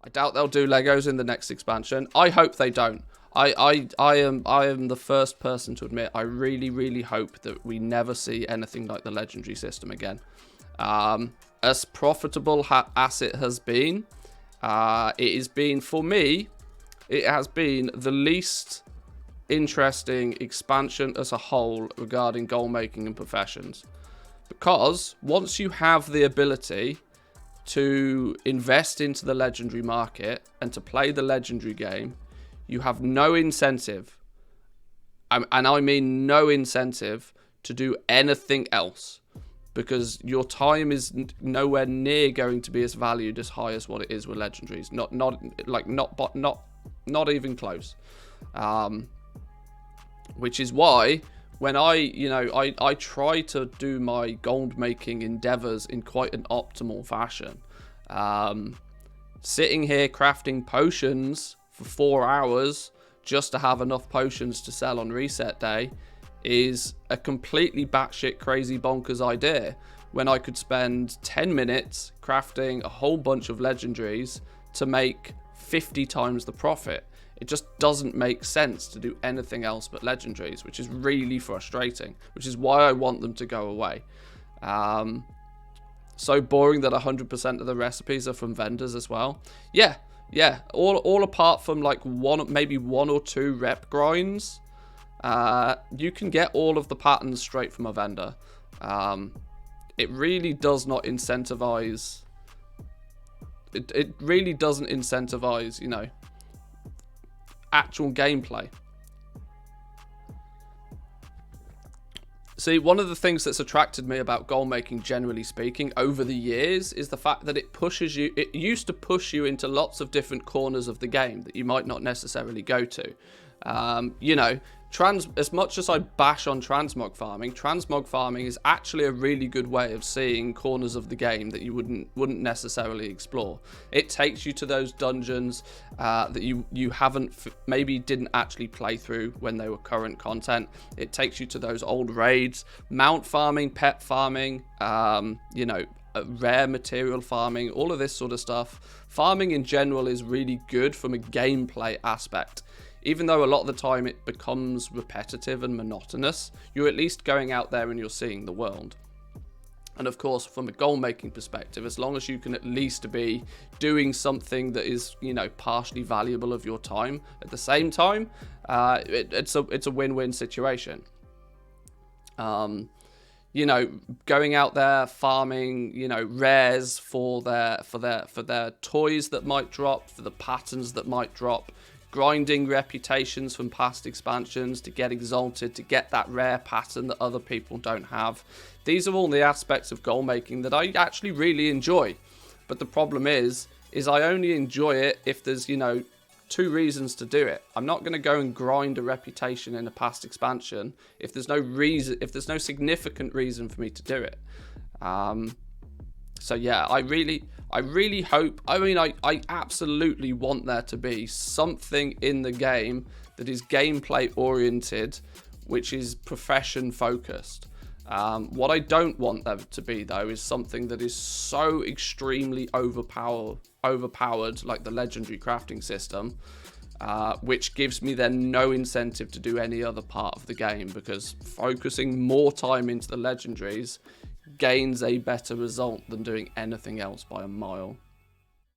I doubt they'll do Legos in the next expansion. I hope they don't. I am the first person to admit I really, really hope that we never see anything like the legendary system again. As profitable as it has been, it has been, for me, it has been the least interesting expansion as a whole regarding goal making and professions. Because once you have the ability to invest into the legendary market and to play the legendary game, you have no incentive, and I mean no incentive, to do anything else, because your time is nowhere near going to be as valued as high as what it is with legendaries. Not even close. Which is why when I try to do my gold making endeavors in quite an optimal fashion. Sitting here crafting potions for 4 hours just to have enough potions to sell on reset day is a completely batshit crazy bonkers idea, when I could spend 10 minutes crafting a whole bunch of legendaries to make 50 times the profit. It just doesn't make sense to do anything else but legendaries, which is really frustrating, which is why I want them to go away. So boring that 100% of the recipes are from vendors as well. Yeah, all apart from like maybe one or two rep grinds, you can get all of the patterns straight from a vendor. It really does not incentivize. It really doesn't incentivize, actual gameplay. See, one of the things that's attracted me about goal making, generally speaking, over the years, is the fact that it pushes you. It used to push you into lots of different corners of the game that you might not necessarily go to. As much as I bash on transmog farming is actually a really good way of seeing corners of the game that you wouldn't necessarily explore. It takes you to those dungeons that you maybe didn't actually play through when they were current content. It takes you to those old raids, mount farming, pet farming, rare material farming, all of this sort of stuff. Farming in general is really good from a gameplay aspect. Even though a lot of the time it becomes repetitive and monotonous, you're at least going out there and you're seeing the world. And of course, from a goal making perspective, as long as you can at least be doing something that is, partially valuable of your time at the same time, it's a win-win situation. Going out there farming, rares for their toys that might drop, for the patterns that might drop, grinding reputations from past expansions to get exalted, to get that rare pattern that other people don't have. These are all the aspects of goal making that I actually really enjoy. But the problem is I only enjoy it if there's, 2 reasons to do it. I'm not going to go and grind a reputation in a past expansion if there's no significant reason for me to do it. So yeah, I really hope, I absolutely want there to be something in the game that is gameplay oriented, which is profession focused. What I don't want there to be, though, is something that is so extremely overpowered like the legendary crafting system, which gives me then no incentive to do any other part of the game, because focusing more time into the legendaries gains a better result than doing anything else by a mile.